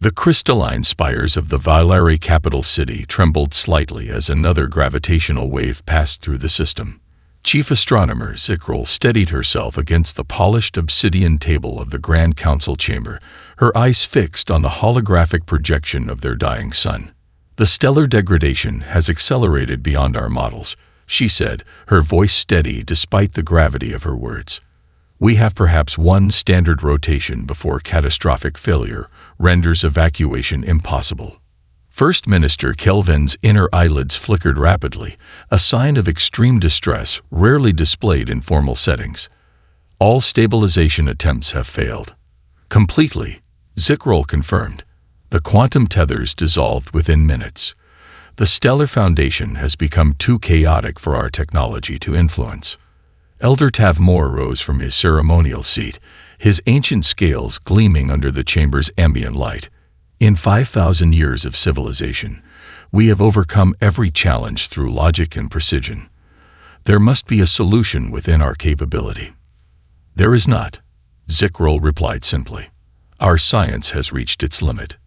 The crystalline spires of the Vailari capital city trembled slightly as another gravitational wave passed through the system. Chief Astronomer Zikril steadied herself against the polished obsidian table of the Grand Council chamber, her eyes fixed on the holographic projection of their dying sun. "The stellar degradation has accelerated beyond our models," she said, her voice steady despite the gravity of her words. "We have perhaps one standard rotation before catastrophic failure renders evacuation impossible." First Minister Kelvin's inner eyelids flickered rapidly, a sign of extreme distress rarely displayed in formal settings. "All stabilization attempts have failed." "Completely," Zikril confirmed. "The quantum tethers dissolved within minutes. The stellar foundation has become too chaotic for our technology to influence." Elder Tavmor rose from his ceremonial seat, his ancient scales gleaming under the chamber's ambient light. "In 5,000 years of civilization, we have overcome every challenge through logic and precision. There must be a solution within our capability." "There is not," Zikril replied simply. "Our science has reached its limit."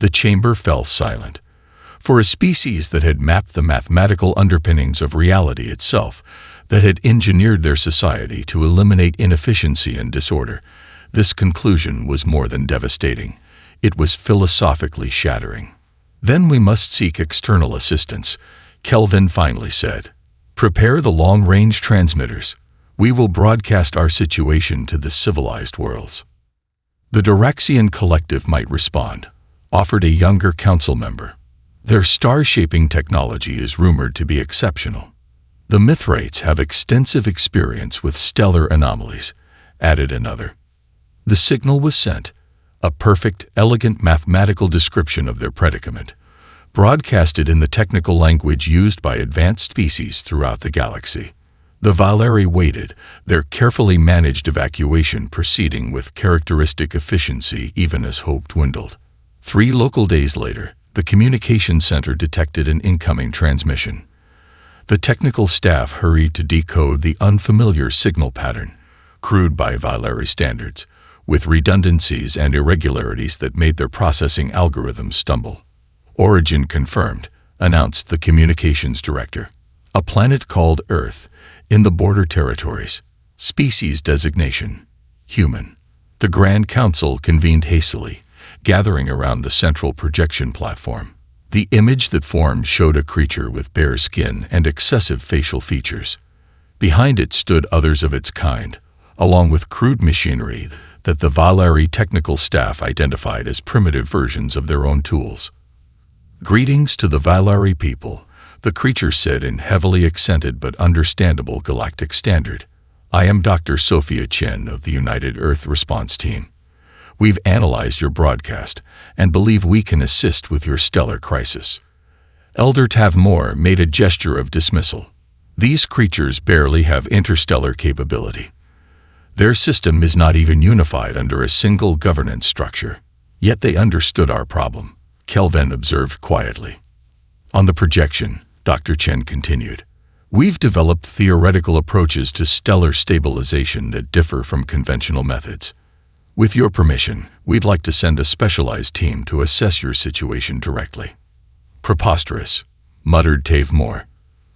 The chamber fell silent. For a species that had mapped the mathematical underpinnings of reality itself, that had engineered their society to eliminate inefficiency and disorder, this conclusion was more than devastating. It was philosophically shattering. "Then we must seek external assistance," Kelvin finally said. "Prepare the long-range transmitters. We will broadcast our situation to the civilized worlds." "The Diraxian Collective might respond," offered a younger council member. "Their star-shaping technology is rumored to be exceptional." "The Mithrates have extensive experience with stellar anomalies," added another. The signal was sent, a perfect, elegant mathematical description of their predicament, broadcasted in the technical language used by advanced species throughout the galaxy. The Vailari waited, their carefully managed evacuation proceeding with characteristic efficiency even as hope dwindled. 3 local days later, the communication center detected an incoming transmission. The technical staff hurried to decode the unfamiliar signal pattern, crude by Vailari standards, with redundancies and irregularities that made their processing algorithms stumble. "Origin confirmed," announced the communications director. "A planet called Earth, in the border territories. Species designation: human." The Grand Council convened hastily, gathering around the central projection platform. The image that formed showed a creature with bare skin and excessive facial features. Behind it stood others of its kind, along with crude machinery that the Vailari technical staff identified as primitive versions of their own tools. "Greetings to the Vailari people," the creature said in heavily accented but understandable galactic standard. "I am Dr. Sophia Chen of the United Earth Response Team. We've analyzed your broadcast and believe we can assist with your stellar crisis." Elder Tavmor made a gesture of dismissal. "These creatures barely have interstellar capability. Their system is not even unified under a single governance structure. Yet they understood our problem," Kelvin observed quietly. "On the projection," Dr. Chen continued, "we've developed theoretical approaches to stellar stabilization that differ from conventional methods. With your permission, we'd like to send a specialized team to assess your situation directly." "Preposterous," muttered Tavmor.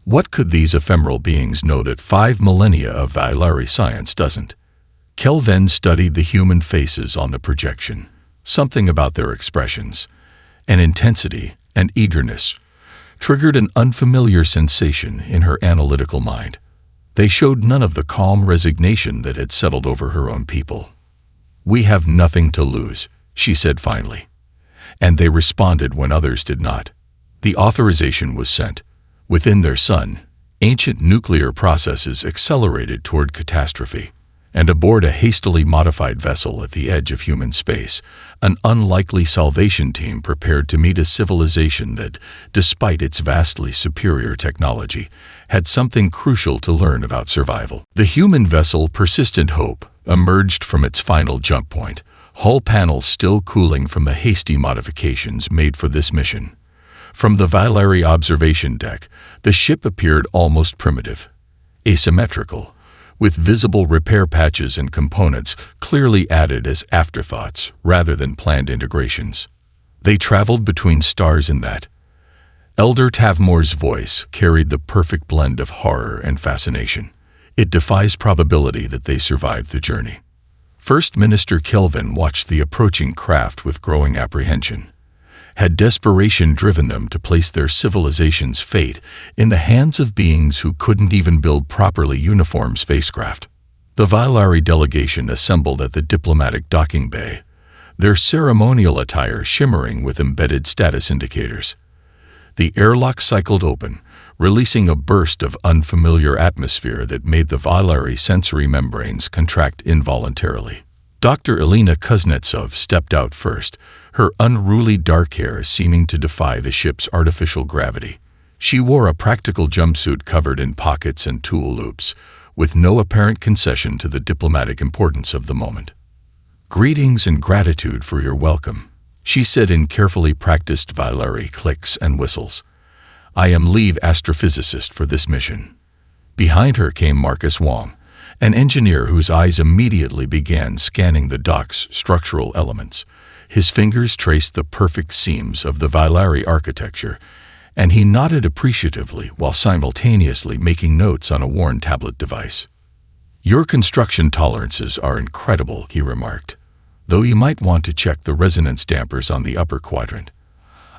"What could these ephemeral beings know that 5 millennia of Vailari science doesn't?" Kelvin studied the human faces on the projection. Something about their expressions, an intensity, an eagerness, triggered an unfamiliar sensation in her analytical mind. They showed none of the calm resignation that had settled over her own people. "We have nothing to lose," she said finally. And they responded when others did not. The authorization was sent. Within their sun, ancient nuclear processes accelerated toward catastrophe. And aboard a hastily modified vessel at the edge of human space, an unlikely salvation team prepared to meet a civilization that, despite its vastly superior technology, had something crucial to learn about survival. The human vessel Persistent Hope emerged from its final jump point, hull panels still cooling from the hasty modifications made for this mission. From the Vailari observation deck, the ship appeared almost primitive, asymmetrical, with visible repair patches and components clearly added as afterthoughts rather than planned integrations. They traveled between stars in that. Elder Tavmore's voice carried the perfect blend of horror and fascination. It defies probability that they survived the journey. First Minister Kelvin watched the approaching craft with growing apprehension. Had desperation driven them to place their civilization's fate in the hands of beings who couldn't even build properly uniformed spacecraft? The Vailari delegation assembled at the diplomatic docking bay, their ceremonial attire shimmering with embedded status indicators. The airlock cycled open, releasing a burst of unfamiliar atmosphere that made the Vailari sensory membranes contract involuntarily. Dr. Elena Kuznetsov stepped out first, her unruly dark hair seeming to defy the ship's artificial gravity. She wore a practical jumpsuit covered in pockets and tool loops, with no apparent concession to the diplomatic importance of the moment. "Greetings and gratitude for your welcome," she said in carefully practiced Vailari clicks and whistles. "I am lead astrophysicist for this mission." Behind her came Marcus Wong, an engineer whose eyes immediately began scanning the dock's structural elements. His fingers traced the perfect seams of the Vailari architecture, and he nodded appreciatively while simultaneously making notes on a worn tablet device. "Your construction tolerances are incredible," he remarked, "though you might want to check the resonance dampers on the upper quadrant.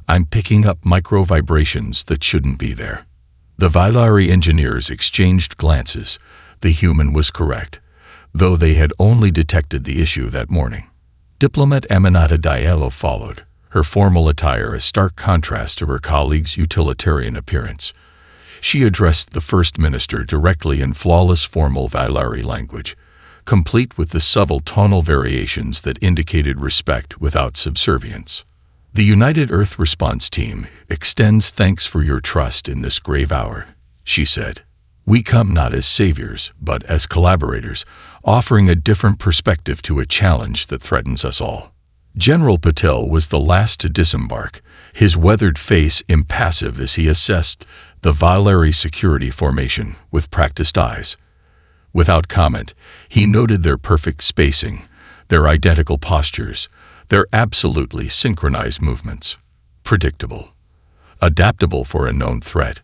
I'm picking up micro vibrations that shouldn't be there." The Vailari engineers exchanged glances. The human was correct, though they had only detected the issue that morning. Diplomat Aminata Diallo followed, her formal attire a stark contrast to her colleague's utilitarian appearance. She addressed the First Minister directly in flawless formal Vailari language, complete with the subtle tonal variations that indicated respect without subservience. "The United Earth Response Team extends thanks for your trust in this grave hour," she said. "We come not as saviors, but as collaborators, offering a different perspective to a challenge that threatens us all." General Patel was the last to disembark, his weathered face impassive as he assessed the Vailari security formation with practiced eyes. Without comment, he noted their perfect spacing, their identical postures, their absolutely synchronized movements. Predictable. Adaptable for a known threat,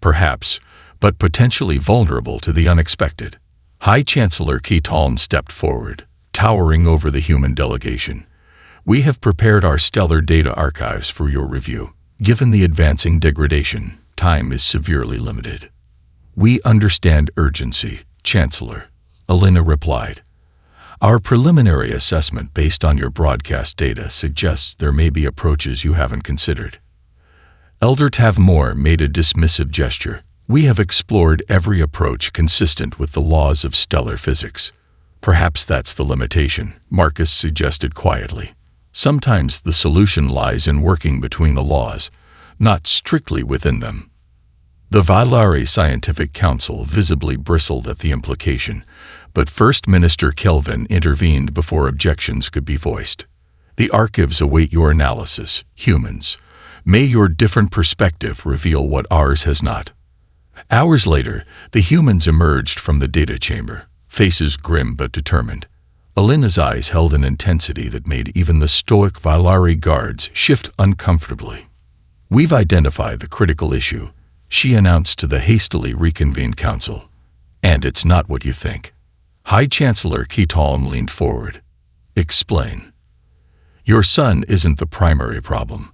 perhaps, but potentially vulnerable to the unexpected. High Chancellor Keaton stepped forward, towering over the human delegation. "We have prepared our stellar data archives for your review. Given the advancing degradation, time is severely limited." "We understand urgency, Chancellor," Elena replied. "Our preliminary assessment based on your broadcast data suggests there may be approaches you haven't considered." Elder Tavmore made a dismissive gesture. "We have explored every approach consistent with the laws of stellar physics." "Perhaps that's the limitation," Marcus suggested quietly. "Sometimes the solution lies in working between the laws, not strictly within them." The Vailari Scientific Council visibly bristled at the implication, but First Minister Kelvin intervened before objections could be voiced. "The archives await your analysis, humans. May your different perspective reveal what ours has not." Hours later, the humans emerged from the data chamber, faces grim but determined. Elena's eyes held an intensity that made even the stoic Vailari guards shift uncomfortably. "We've identified the critical issue," she announced to the hastily reconvened council. "And it's not what you think." High Chancellor Keaton leaned forward. "Explain." "Your son isn't the primary problem,"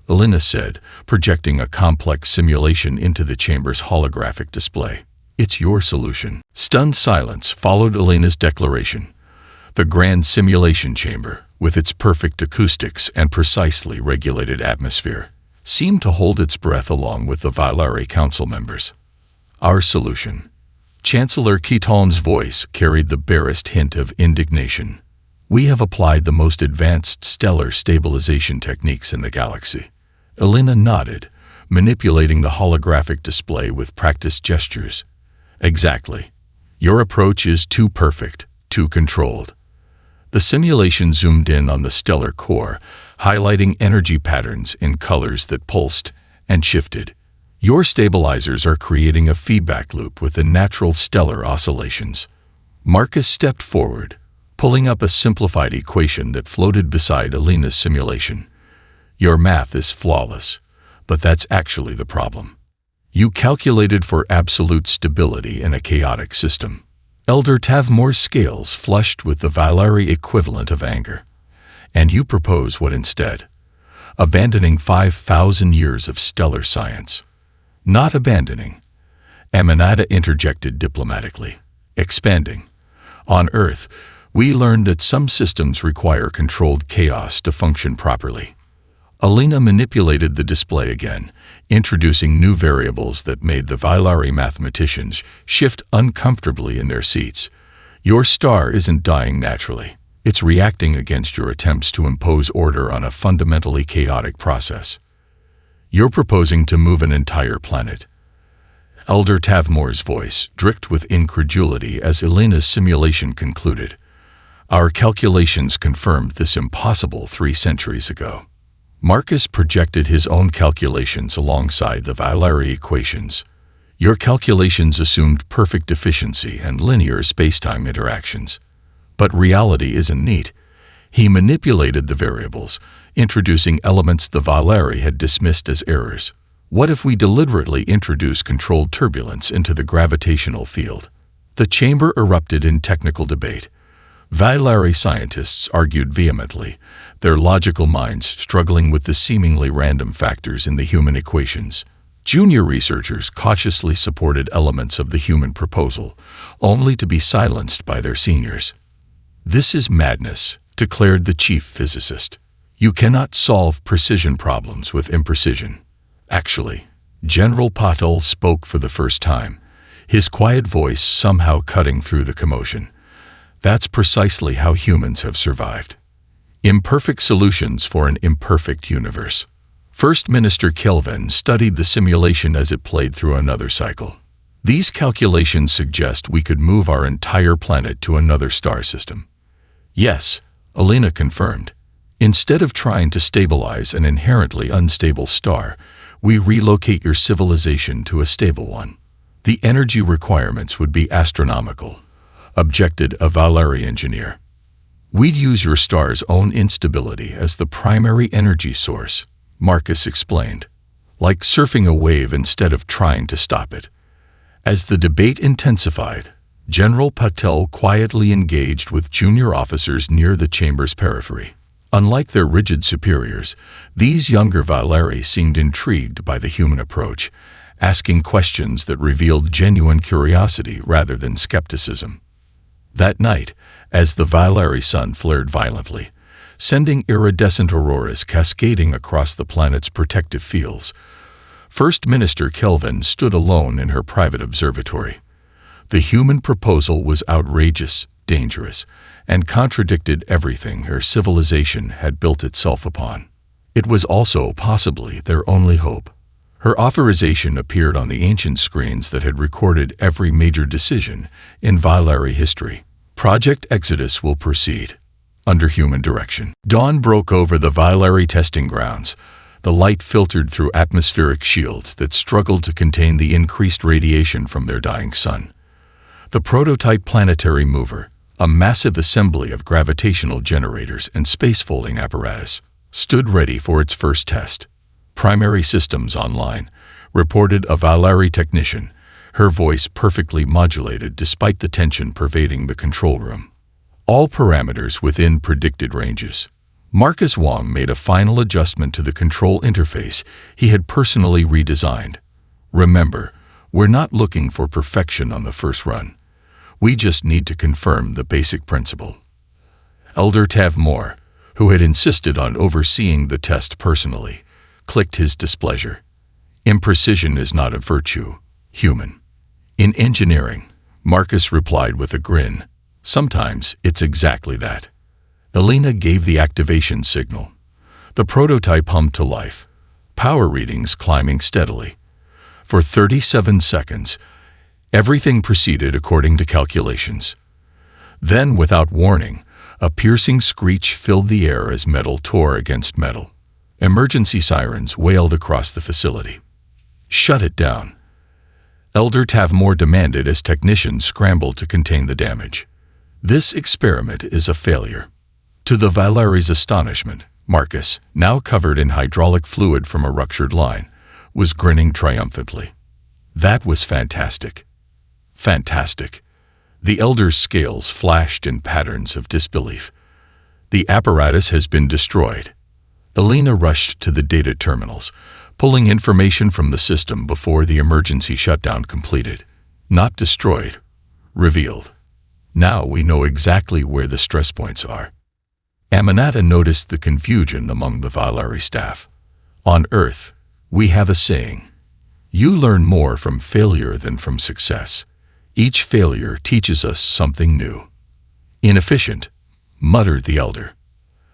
Elena said, projecting a complex simulation into the chamber's holographic display. "It's your solution." Stunned silence followed Elena's declaration. The grand simulation chamber, with its perfect acoustics and precisely regulated atmosphere, seemed to hold its breath along with the Vailari council members. "Our solution." Chancellor Keaton's voice carried the barest hint of indignation. "We have applied the most advanced stellar stabilization techniques in the galaxy." Elena nodded, manipulating the holographic display with practiced gestures. "Exactly. Your approach is too perfect, too controlled." The simulation zoomed in on the stellar core, highlighting energy patterns in colors that pulsed and shifted. "Your stabilizers are creating a feedback loop with the natural stellar oscillations." Marcus stepped forward, pulling up a simplified equation that floated beside Elena's simulation. Your math is flawless, but that's actually the problem. You calculated for absolute stability in a chaotic system. Elder Tavmore's scales flushed with the Valeri equivalent of anger. And you propose what instead? Abandoning 5,000 years of stellar science. Not abandoning. Aminata interjected diplomatically. Expanding. On Earth, we learned that some systems require controlled chaos to function properly. Alina manipulated the display again, introducing new variables that made the Valeri mathematicians shift uncomfortably in their seats. Your star isn't dying naturally. It's reacting against your attempts to impose order on a fundamentally chaotic process. You're proposing to move an entire planet. Elder Tavmore's voice dripped with incredulity as Alina's simulation concluded. Our calculations confirmed this impossible 3 centuries ago. Marcus projected his own calculations alongside the Valeri equations. Your calculations assumed perfect efficiency and linear spacetime interactions. But reality isn't neat. He manipulated the variables, introducing elements the Valeri had dismissed as errors. What if we deliberately introduce controlled turbulence into the gravitational field? The chamber erupted in technical debate. Valeri scientists argued vehemently, their logical minds struggling with the seemingly random factors in the human equations. Junior researchers cautiously supported elements of the human proposal, only to be silenced by their seniors. This is madness, declared the chief physicist. You cannot solve precision problems with imprecision. Actually, General Patel spoke for the first time, his quiet voice somehow cutting through the commotion. That's precisely how humans have survived. Imperfect solutions for an imperfect universe. First Minister Kelvin studied the simulation as it played through another cycle. These calculations suggest we could move our entire planet to another star system. Yes, Alina confirmed. Instead of trying to stabilize an inherently unstable star, we relocate your civilization to a stable one. The energy requirements would be astronomical, objected a Valeri engineer. We'd use your star's own instability as the primary energy source, Marcus explained, like surfing a wave instead of trying to stop it. As the debate intensified, General Patel quietly engaged with junior officers near the chamber's periphery. Unlike their rigid superiors, these younger Valeri seemed intrigued by the human approach, asking questions that revealed genuine curiosity rather than skepticism. That night, as the Valeri sun flared violently, sending iridescent auroras cascading across the planet's protective fields, First Minister Kelvin stood alone in her private observatory. The human proposal was outrageous, dangerous, and contradicted everything her civilization had built itself upon. It was also possibly their only hope. Her authorization appeared on the ancient screens that had recorded every major decision in Valeri history. Project Exodus will proceed, under human direction. Dawn broke over the Valeri testing grounds. The light filtered through atmospheric shields that struggled to contain the increased radiation from their dying sun. The prototype planetary mover, a massive assembly of gravitational generators and space-folding apparatus, stood ready for its first test. Primary systems online, reported a Valeri technician, her voice perfectly modulated despite the tension pervading the control room. All parameters within predicted ranges. Marcus Wong made a final adjustment to the control interface he had personally redesigned. Remember, we're not looking for perfection on the first run. We just need to confirm the basic principle. Elder Tavmore, who had insisted on overseeing the test personally, clicked his displeasure. Imprecision is not a virtue, human. In engineering, Marcus replied with a grin. Sometimes it's exactly that. Alina gave the activation signal. The prototype hummed to life, power readings climbing steadily. For 37 seconds, everything proceeded according to calculations. Then, without warning, a piercing screech filled the air as metal tore against metal. Emergency sirens wailed across the facility. Shut it down, Elder Tavmore demanded as technicians scrambled to contain the damage. This experiment is a failure. To the Valeri's astonishment, Marcus, now covered in hydraulic fluid from a ruptured line, was grinning triumphantly. That was fantastic. Fantastic. The elder's scales flashed in patterns of disbelief. The apparatus has been destroyed. Elena rushed to the data terminals, pulling information from the system before the emergency shutdown completed. Not destroyed, revealed. Now we know exactly where the stress points are. Aminata noticed the confusion among the Valeri staff. On Earth, we have a saying, "You learn more from failure than from success. Each failure teaches us something new." Inefficient, muttered the elder.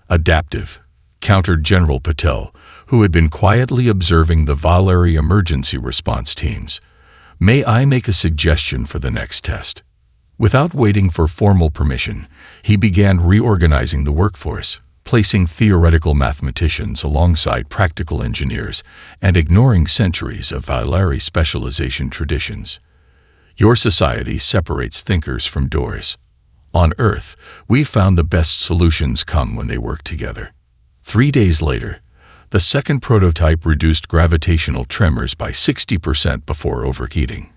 Adaptive, countered General Patel, who had been quietly observing the Valeri emergency response teams. May I make a suggestion for the next test? Without waiting for formal permission, he began reorganizing the workforce, placing theoretical mathematicians alongside practical engineers and ignoring centuries of Valeri specialization traditions. Your society separates thinkers from doers. On Earth, we found the best solutions come when they work together. 3 days later, the second prototype reduced gravitational tremors by 60% before overheating.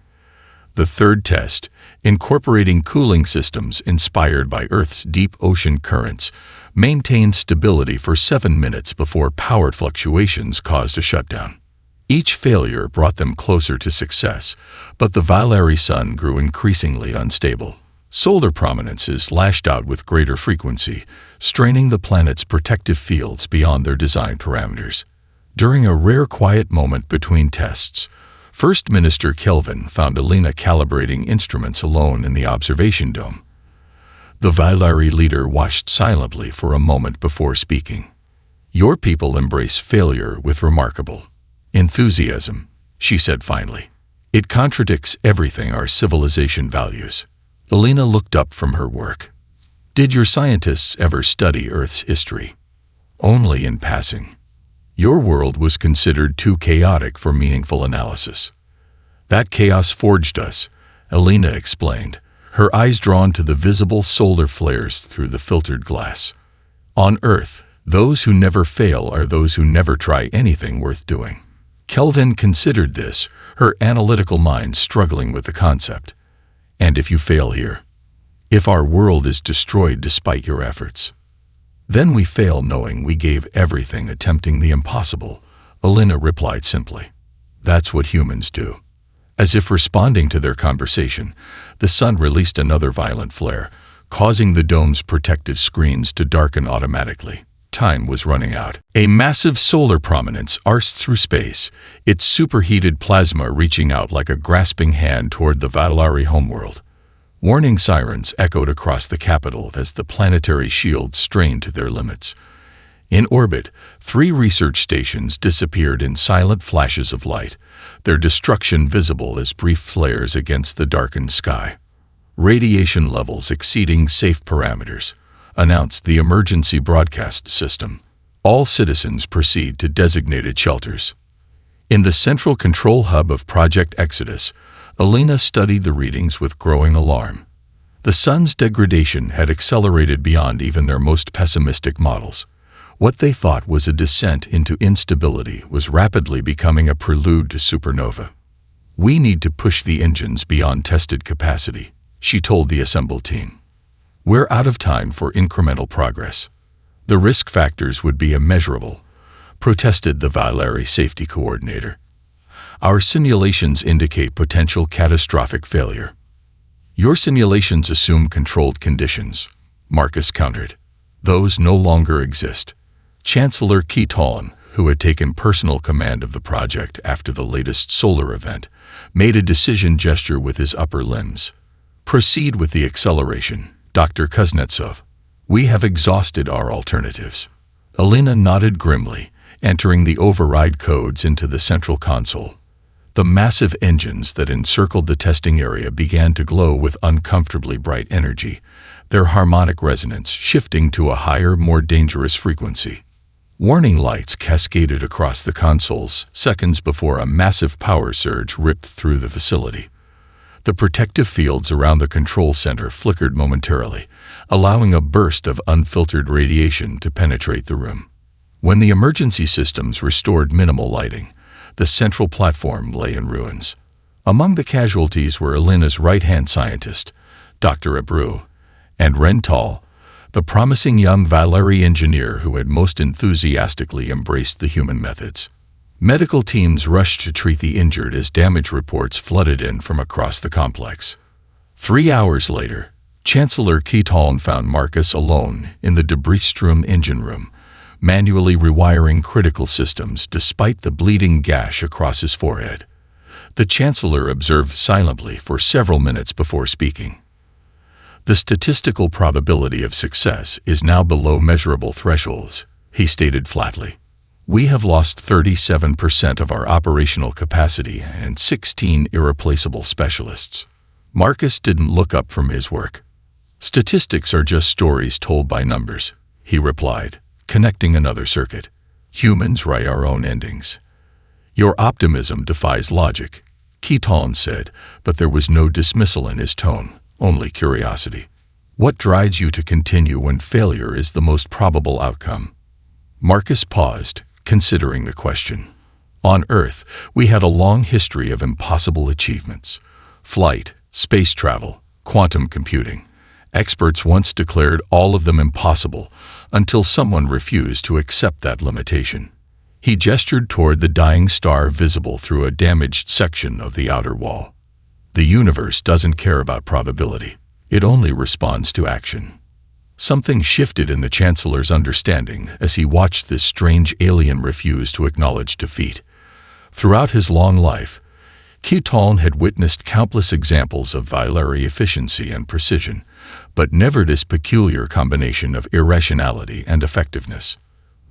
The third test, incorporating cooling systems inspired by Earth's deep ocean currents, maintained stability for 7 minutes before power fluctuations caused a shutdown. Each failure brought them closer to success, but the Valeri sun grew increasingly unstable. Solar prominences lashed out with greater frequency, straining the planet's protective fields beyond their design parameters. During a rare quiet moment between tests, First Minister Kelvin found Elena calibrating instruments alone in the observation dome. The Valeri leader watched silently for a moment before speaking. "Your people embrace failure with remarkable enthusiasm," she said finally. "It contradicts everything our civilization values." Elena looked up from her work. "Did your scientists ever study Earth's history?" "Only in passing. Your world was considered too chaotic for meaningful analysis." "That chaos forged us," Elena explained, her eyes drawn to the visible solar flares through the filtered glass. "On Earth, those who never fail are those who never try anything worth doing." Kelvin considered this, her analytical mind struggling with the concept. "And if you fail here? If our world is destroyed despite your efforts?" "Then we fail knowing we gave everything attempting the impossible," Elena replied simply. "That's what humans do." As if responding to their conversation, the sun released another violent flare, causing the dome's protective screens to darken automatically. Time was running out. A massive solar prominence arced through space, its superheated plasma reaching out like a grasping hand toward the Valeri homeworld. Warning sirens echoed across the capital as the planetary shields strained to their limits. In orbit, 3 research stations disappeared in silent flashes of light, their destruction visible as brief flares against the darkened sky. "Radiation levels exceeding safe parameters," announced the emergency broadcast system. "All citizens proceed to designated shelters." In the central control hub of Project Exodus, Elena studied the readings with growing alarm. The sun's degradation had accelerated beyond even their most pessimistic models. What they thought was a descent into instability was rapidly becoming a prelude to supernova. "We need to push the engines beyond tested capacity," she told the assembled team. "We're out of time for incremental progress. The risk factors would be immeasurable," protested the Valeri safety coordinator. "Our simulations indicate potential catastrophic failure." "Your simulations assume controlled conditions," Marcus countered. "Those no longer exist." Chancellor Keaton, who had taken personal command of the project after the latest solar event, made a decision gesture with his upper limbs. "Proceed with the acceleration, Dr. Kuznetsov. We have exhausted our alternatives." Elena nodded grimly, entering the override codes into the central console. The massive engines that encircled the testing area began to glow with uncomfortably bright energy, their harmonic resonance shifting to a higher, more dangerous frequency. Warning lights cascaded across the consoles seconds before a massive power surge ripped through the facility. The protective fields around the control center flickered momentarily, allowing a burst of unfiltered radiation to penetrate the room. When the emergency systems restored minimal lighting, the central platform lay in ruins. Among the casualties were Elena's right-hand scientist, Dr. Abreu, and Rental, the promising young Valeri engineer who had most enthusiastically embraced the human methods. Medical teams rushed to treat the injured as damage reports flooded in from across the complex. 3 hours later, Chancellor Keaton found Marcus alone in the debris-strewn engine room, manually rewiring critical systems despite the bleeding gash across his forehead. The Chancellor observed silently for several minutes before speaking. "The statistical probability of success is now below measurable thresholds," he stated flatly. "We have lost 37% of our operational capacity and 16 irreplaceable specialists." Marcus didn't look up from his work. "Statistics are just stories told by numbers," he replied, connecting another circuit. "Humans write our own endings." "Your optimism defies logic," Keaton said, but there was no dismissal in his tone, only curiosity. "What drives you to continue when failure is the most probable outcome?" Marcus paused, considering the question. "On Earth, we had a long history of impossible achievements. Flight, space travel, quantum computing. Experts once declared all of them impossible until someone refused to accept that limitation." He gestured toward the dying star visible through a damaged section of the outer wall. "The universe doesn't care about probability. It only responds to action." Something shifted in the Chancellor's understanding as he watched this strange alien refuse to acknowledge defeat. Throughout his long life, Keaton had witnessed countless examples of Valeri efficiency and precision, but never this peculiar combination of irrationality and effectiveness.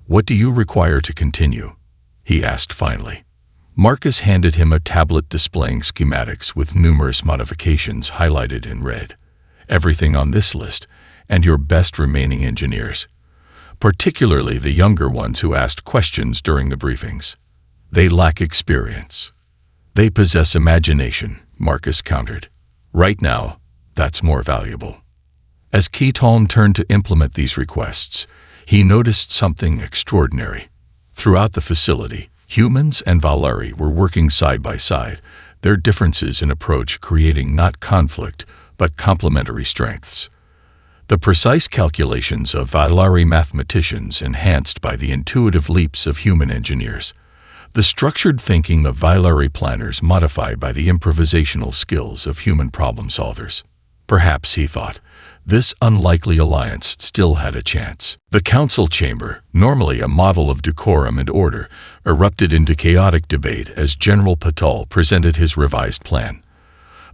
"What do you require to continue?" he asked finally. Marcus handed him a tablet displaying schematics with numerous modifications highlighted in red. "Everything on this list, and your best remaining engineers, particularly the younger ones who asked questions during the briefings. They lack experience. They possess imagination," Marcus countered. "Right now, that's more valuable." As Keaton turned to implement these requests, he noticed something extraordinary. Throughout the facility, humans and Valeri were working side by side, their differences in approach creating not conflict, but complementary strengths. The precise calculations of Valeri mathematicians enhanced by the intuitive leaps of human engineers. The structured thinking of Valeri planners modified by the improvisational skills of human problem solvers. Perhaps, he thought, this unlikely alliance still had a chance. The council chamber, normally a model of decorum and order, erupted into chaotic debate as General Patel presented his revised plan.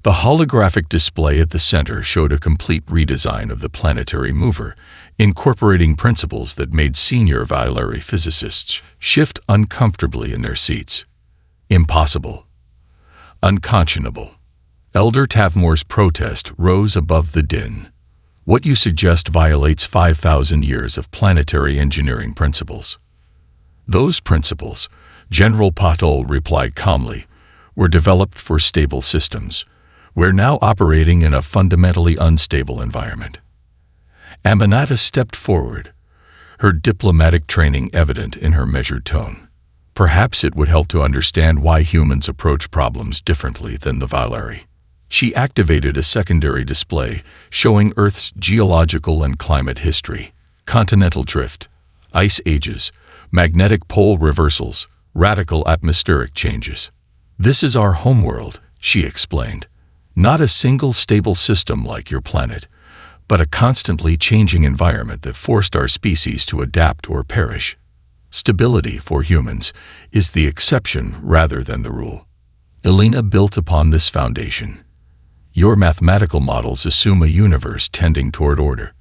The holographic display at the center showed a complete redesign of the planetary mover, incorporating principles that made senior Valeri physicists shift uncomfortably in their seats. Impossible. Unconscionable. Elder Tavmore's protest rose above the din. "What you suggest violates 5,000 years of planetary engineering principles." "Those principles," General Patel replied calmly, "were developed for stable systems. We're now operating in a fundamentally unstable environment." Aminata stepped forward, her diplomatic training evident in her measured tone. Perhaps it would help to understand why humans approach problems differently than the Valeri. She activated a secondary display showing Earth's geological and climate history, continental drift, ice ages, magnetic pole reversals, radical atmospheric changes. "This is our homeworld," she explained. "Not a single stable system like your planet, but a constantly changing environment that forced our species to adapt or perish. Stability, for humans, is the exception rather than the rule. Elena built upon this foundation. Your mathematical models assume a universe tending toward order.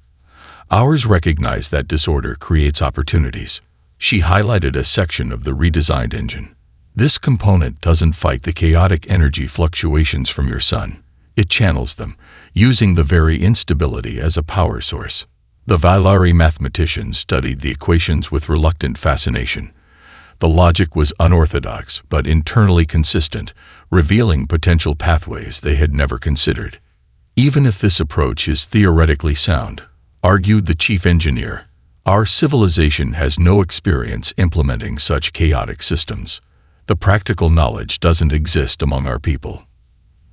Ours recognize that disorder creates opportunities." She highlighted a section of the redesigned engine. "This component doesn't fight the chaotic energy fluctuations from your sun. It channels them, using the very instability as a power source." The Valeri mathematicians studied the equations with reluctant fascination. The logic was unorthodox but internally consistent, revealing potential pathways they had never considered. "Even if this approach is theoretically sound," argued the chief engineer, Our civilization has no experience implementing such chaotic systems. The practical knowledge doesn't exist among our people.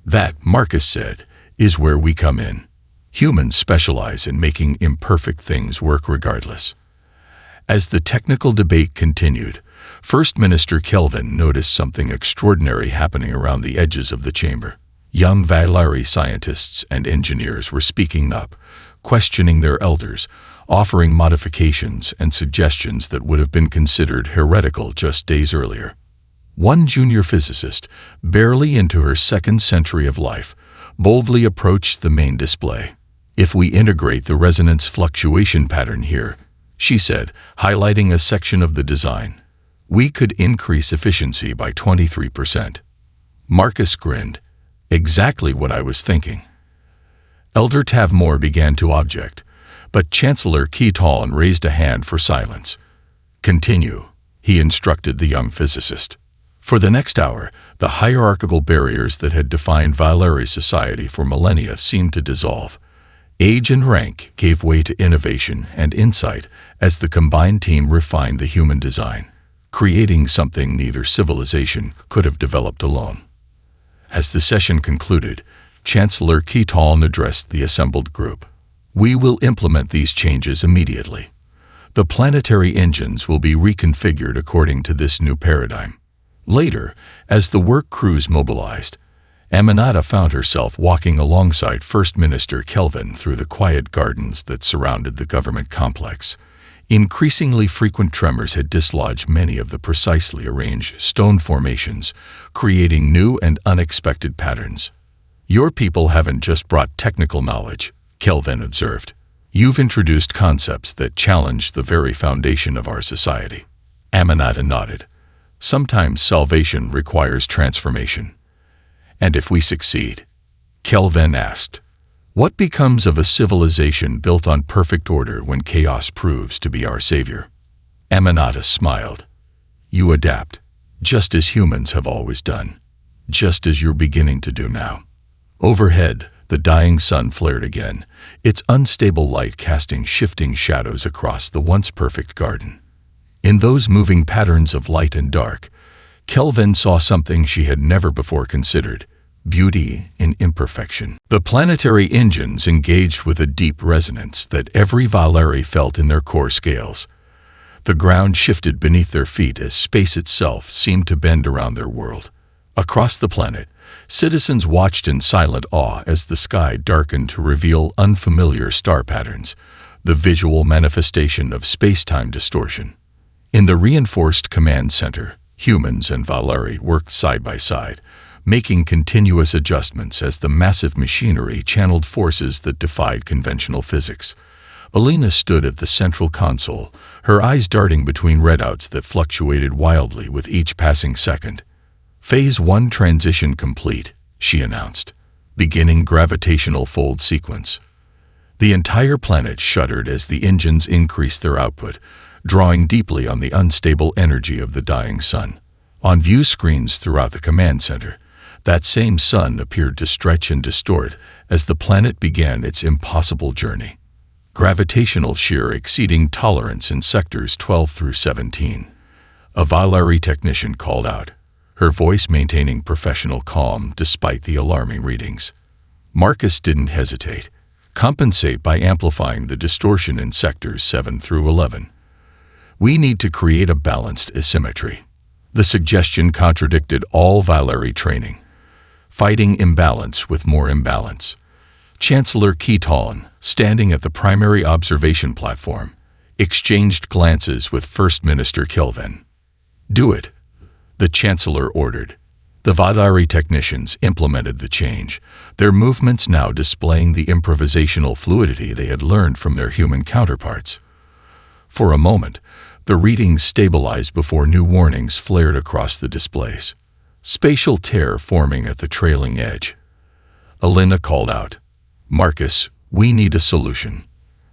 That, Marcus said, is where we come in. Humans specialize in making imperfect things work regardless. As the technical debate continued, First Minister Kelvin noticed something extraordinary happening around the edges of the chamber. Young Valari scientists and engineers were speaking up, questioning their elders, offering modifications and suggestions that would have been considered heretical just days earlier. One junior physicist, barely into her second century of life, boldly approached the main display. "If we integrate the resonance fluctuation pattern here," she said, highlighting a section of the design, "we could increase efficiency by 23%. Marcus grinned. "Exactly what I was thinking." Elder Tavmore began to object, but Chancellor Keaton raised a hand for silence. "Continue," he instructed the young physicist. For the next hour, the hierarchical barriers that had defined Valari society for millennia seemed to dissolve. Age and rank gave way to innovation and insight as the combined team refined the human design, creating something neither civilization could have developed alone. As the session concluded, Chancellor Keaton addressed the assembled group. "We will implement these changes immediately. The planetary engines will be reconfigured according to this new paradigm." Later, as the work crews mobilized, Aminata found herself walking alongside First Minister Kelvin through the quiet gardens that surrounded the government complex. Increasingly frequent tremors had dislodged many of the precisely arranged stone formations, creating new and unexpected patterns. "Your people haven't just brought technical knowledge," Kelvin observed. "You've introduced concepts that challenge the very foundation of our society." Aminata nodded. "Sometimes salvation requires transformation." "And if we succeed?" Kelvin asked. "What becomes of a civilization built on perfect order when chaos proves to be our savior?" Aminata smiled. "You adapt, just as humans have always done, just as you're beginning to do now." Overhead, the dying sun flared again, its unstable light casting shifting shadows across the once perfect garden. In those moving patterns of light and dark, Kelvin saw something she had never before considered: beauty in imperfection. The planetary engines engaged with a deep resonance that every Valari felt in their core scales. The ground shifted beneath their feet as space itself seemed to bend around their world. Across the planet, citizens watched in silent awe as the sky darkened to reveal unfamiliar star patterns, the visual manifestation of space-time distortion. In the reinforced command center, humans and Valari worked side by side, making continuous adjustments as the massive machinery channeled forces that defied conventional physics. Alina stood at the central console, her eyes darting between readouts that fluctuated wildly with each passing second. "Phase 1 transition complete," she announced, beginning gravitational fold sequence. The entire planet shuddered as the engines increased their output, drawing deeply on the unstable energy of the dying sun. On view screens throughout the command center, that same sun appeared to stretch and distort as the planet began its impossible journey. Gravitational shear exceeding tolerance in sectors 12 through 17. A Valari technician called out, her voice maintaining professional calm despite the alarming readings. Marcus didn't hesitate. "Compensate by amplifying the distortion in sectors 7 through 11. We need to create a balanced asymmetry." The suggestion contradicted all Valari training, fighting imbalance with more imbalance. Chancellor Keaton, standing at the primary observation platform, exchanged glances with First Minister Kelvin. "Do it," the Chancellor ordered. The Valari technicians implemented the change, their movements now displaying the improvisational fluidity they had learned from their human counterparts. For a moment, the readings stabilized before new warnings flared across the displays. Spatial tear forming at the trailing edge. Alina called out, "Marcus, we need a solution."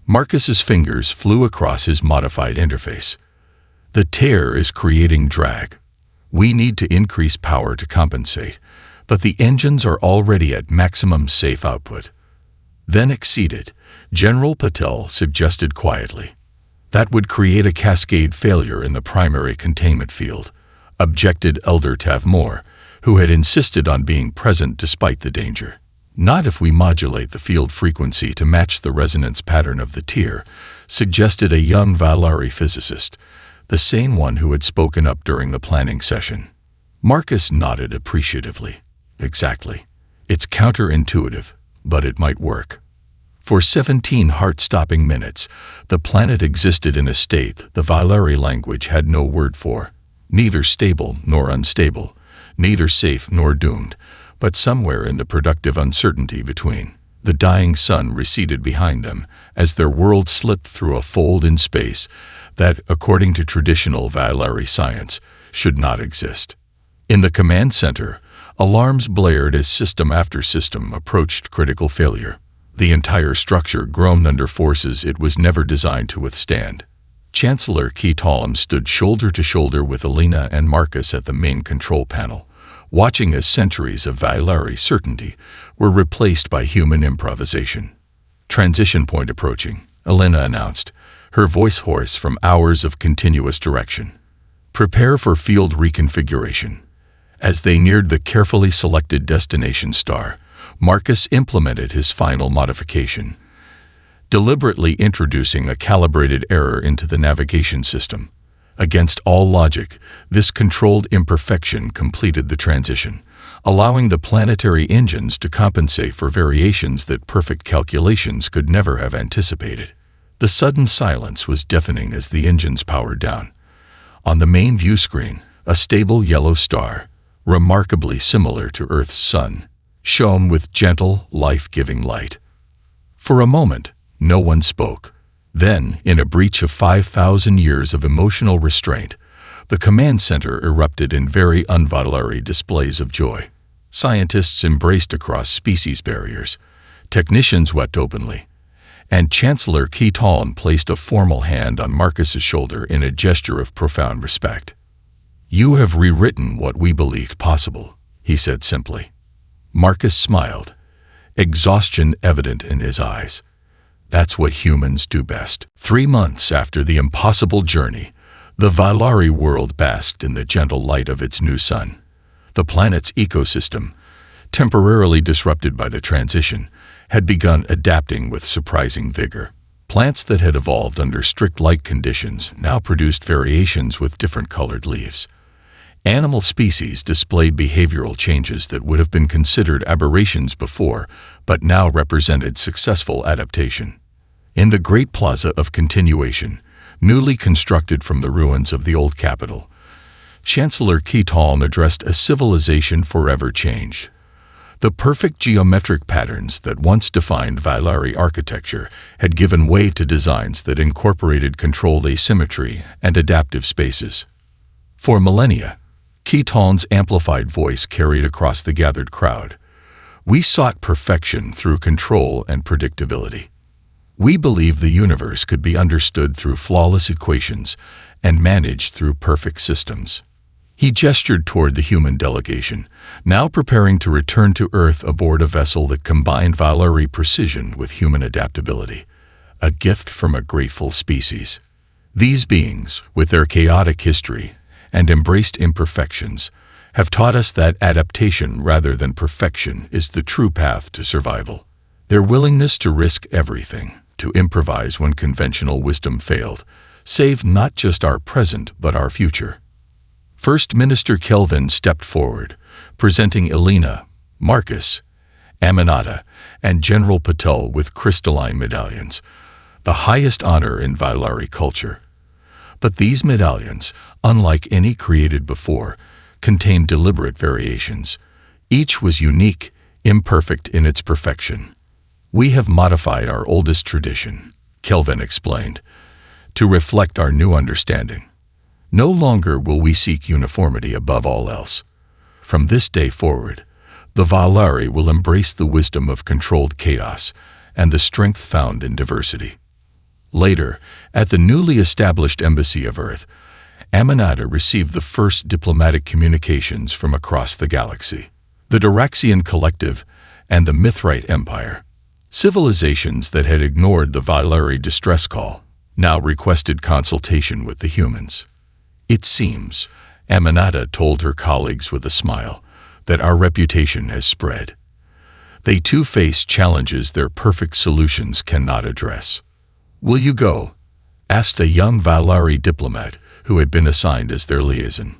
Marcus's fingers flew across his modified interface. "The tear is creating drag. We need to increase power to compensate, but the engines are already at maximum safe output." Then exceeded, General Patel suggested quietly. That would create a cascade failure in the primary containment field, objected Elder Tavmore, who had insisted on being present despite the danger. Not if we modulate the field frequency to match the resonance pattern of the tier, suggested a young Valari physicist, the same one who had spoken up during the planning session. Marcus nodded appreciatively. Exactly. It's counterintuitive, but it might work. For 17 heart-stopping minutes, the planet existed in a state the Valari language had no word for. Neither stable nor unstable, neither safe nor doomed, but somewhere in the productive uncertainty between. The dying sun receded behind them as their world slipped through a fold in space that, according to traditional Valari science, should not exist. In the command center, alarms blared as system after system approached critical failure. The entire structure groaned under forces it was never designed to withstand. Chancellor Keaton stood shoulder to shoulder with Elena and Marcus at the main control panel, watching as centuries of Valari certainty were replaced by human improvisation. Transition point approaching, Elena announced, her voice hoarse from hours of continuous direction. Prepare for field reconfiguration. As they neared the carefully selected destination star, Marcus implemented his final modification, deliberately introducing a calibrated error into the navigation system. Against all logic, this controlled imperfection completed the transition, allowing the planetary engines to compensate for variations that perfect calculations could never have anticipated. The sudden silence was deafening as the engines powered down. On the main view screen, a stable yellow star, remarkably similar to Earth's sun, shone with gentle, life-giving light. For a moment, no one spoke. Then, in a breach of 5,000 years of emotional restraint, the command center erupted in very un-Valari displays of joy. Scientists embraced across species barriers, technicians wept openly, and Chancellor Keaton placed a formal hand on Marcus's shoulder in a gesture of profound respect. "You have rewritten what we believed possible," he said simply. Marcus smiled, exhaustion evident in his eyes. That's what humans do best. 3 months after the impossible journey, the Valari world basked in the gentle light of its new sun. The planet's ecosystem, temporarily disrupted by the transition, had begun adapting with surprising vigor. Plants that had evolved under strict light conditions now produced variations with different colored leaves. Animal species displayed behavioral changes that would have been considered aberrations before, but now represented successful adaptation. In the Great Plaza of Continuation, newly constructed from the ruins of the old capital, Chancellor Keaton addressed a civilization forever changed. The perfect geometric patterns that once defined Valari architecture had given way to designs that incorporated controlled asymmetry and adaptive spaces. For millennia, Keaton's amplified voice carried across the gathered crowd. We sought perfection through control and predictability. We believed the universe could be understood through flawless equations and managed through perfect systems. He gestured toward the human delegation, now preparing to return to Earth aboard a vessel that combined Valari precision with human adaptability, a gift from a grateful species. These beings, with their chaotic history and embraced imperfections, have taught us that adaptation rather than perfection is the true path to survival. Their willingness to risk everything, to improvise when conventional wisdom failed, saved not just our present but our future. First Minister Kelvin stepped forward, presenting Elena, Marcus, Aminata, and General Patel with crystalline medallions, the highest honor in Valari culture. But these medallions, unlike any created before, contained deliberate variations. Each was unique, imperfect in its perfection. We have modified our oldest tradition, Kelvin explained, to reflect our new understanding. No longer will we seek uniformity above all else. From this day forward, the Valari will embrace the wisdom of controlled chaos and the strength found in diversity. Later, at the newly established Embassy of Earth, Aminata received the first diplomatic communications from across the galaxy. The Diraxian Collective and the Mithrite Empire, civilizations that had ignored the Valari distress call, now requested consultation with the humans. It seems, Aminata told her colleagues with a smile, that our reputation has spread. They too face challenges their perfect solutions cannot address. "Will you go?" asked a young Valari diplomat who had been assigned as their liaison.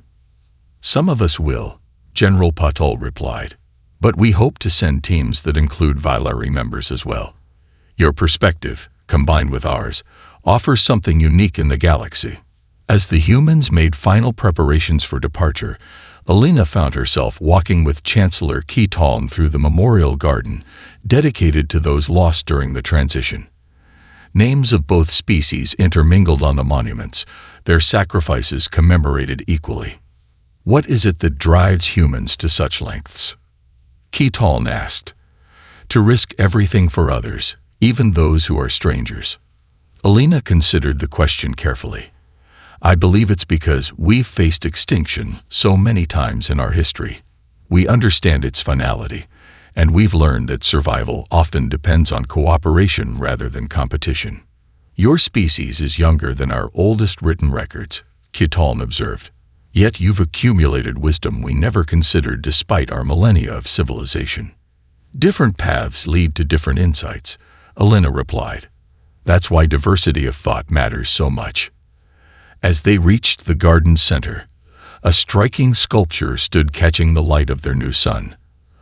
"Some of us will," General Patul replied. "But we hope to send teams that include Valari members as well. Your perspective, combined with ours, offers something unique in the galaxy." As the humans made final preparations for departure, Alina found herself walking with Chancellor Keaton through the memorial garden dedicated to those lost during the transition. Names of both species intermingled on the monuments, their sacrifices commemorated equally. "What is it that drives humans to such lengths?" Keaton asked. "To risk everything for others, even those who are strangers." Alina considered the question carefully. "I believe it's because we've faced extinction so many times in our history. We understand its finality, and we've learned that survival often depends on cooperation rather than competition." "Your species is younger than our oldest written records," Keaton observed. "Yet you've accumulated wisdom we never considered despite our millennia of civilization." "Different paths lead to different insights," Alina replied. "That's why diversity of thought matters so much." As they reached the garden center, a striking sculpture stood catching the light of their new sun,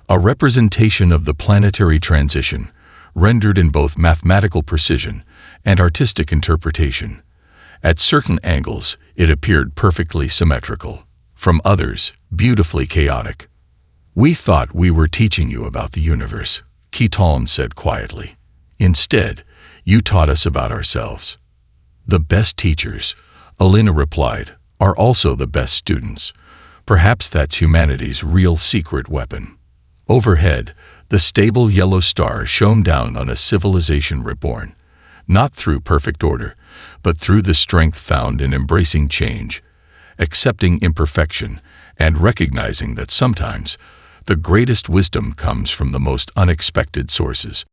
a representation of the planetary transition, rendered in both mathematical precision and artistic interpretation. At certain angles, it appeared perfectly symmetrical. From others, beautifully chaotic. "We thought we were teaching you about the universe," Keaton said quietly. "Instead, you taught us about ourselves." "The best teachers," Alina replied, "are also the best students. Perhaps that's humanity's real secret weapon." Overhead, the stable yellow star shone down on a civilization reborn, not through perfect order, but through the strength found in embracing change, accepting imperfection, and recognizing that sometimes the greatest wisdom comes from the most unexpected sources.